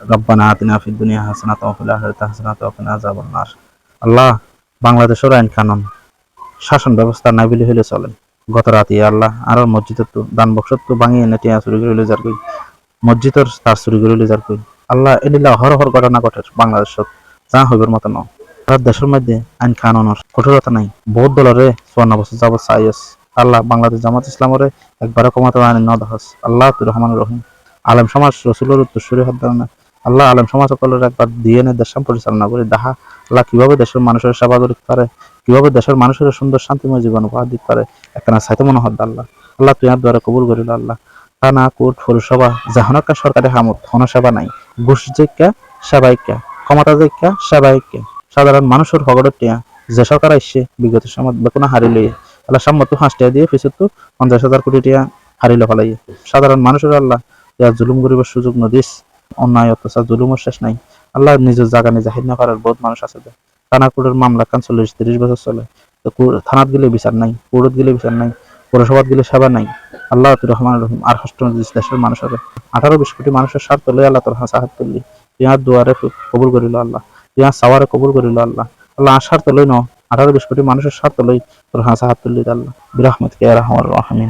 রব্বানা আতিনা ফিদ দুনিয়া হাসানাতাও ওয়া ফিল আখিরাতি হাসানাতাও ওয়া কিনা আযাবান নার। আল্লাহ, বাংলাদেশের আইন কানুন শাসন ব্যবস্থা নাই বলে হইলে চলে। গত রাতে আল্লাহ আর মসজিদের তো দান বক্সত তো ভাঙিয়ে এনে টিয়া চুরি করে যার কই, মসজিদের তার চুরি করে যার কই। আল্লাহ এদিলা হর ঘটনা ঘটে বাংলাদেশত, যা হইবার মতো ন। ভারত দেশের মধ্যে আইন কানুনের কঠোরতা নাই, বহুত দলরে 54 বছর যাবত চাই আছে। আল্লাহ বাংলাদেশ জামাত ইসলামরে একবারে কমাতে আইন ন দেখাস। আল্লাহ তুর রহমান রহিম আলেম সমাজ রসুলের উত্তরসূরি হত না। আল্লাহ আলেম সমাজ সকলের একবার দিয়ে এনে দেশ পরিচালনা করে দেখা। আল্লাহ কিভাবে দেশের মানুষের সেবা করতে পারে, কিভাবে দেশের মানুষের সুন্দর শান্তিময় জীবন উপহার দিতে পারে, একটা সাইতে মনে হত আল্লাহ। আল্লাহ তুই দ্বারা কবুল করিল আল্লাহ। থানা কোর্ট পৌরসভা যাহনকা সরকারি হামত হন সেবা নাই, ঘুষ জিজ্ঞা সেবাইকা, ক্ষমতা জিজ্ঞা সেবাইকা, সাধারণ মানুষের হগড়ের টিয়া যে সরকার আসছে বিগত সময় বেতন হারি লইয়ে আল্লাহ সাম্মত 5 টাকা দিয়ে ফিসে তো 50,000 কোটি টাকা হারিল ফেলাইয়ে। সাধারণ মানুষের আল্লাহ জুলুম করিবার সুযোগ নদিস। অন্যায় অত্যাচার জুলুমের শেষ নাই। আল্লাহ নিজের জায়গা নিজে হাইন করার বহুত মানুষ আছে। থানা কোর্টের মামলা কান 40-30 বছর চলে, তো থানাত গেলে বিচার নাই, কোর্টত গেলে বিচার নাই, পৌরসভাত গেলে সেবা নাই। আল্লাহ তুর রহমান রহিম আর কষ্ট দেশের মানুষের 18-20 কোটি মানুষের স্বার্থ লই আল্লাহ তোর সাহায্য করলি। তুই দুয়ারে কবুল করিল আল্লাহ, তুই সাওয়ারে কবুল করিল আল্লাহ। আল্লাহ আর স্বার্থ লই ন, 18-20 কোটি মানুষের স্বার্থ লই তোর সাহায্য করলি আল্লাহ। বিরহমতিকা ইয়া আরহামার রাহিমিন।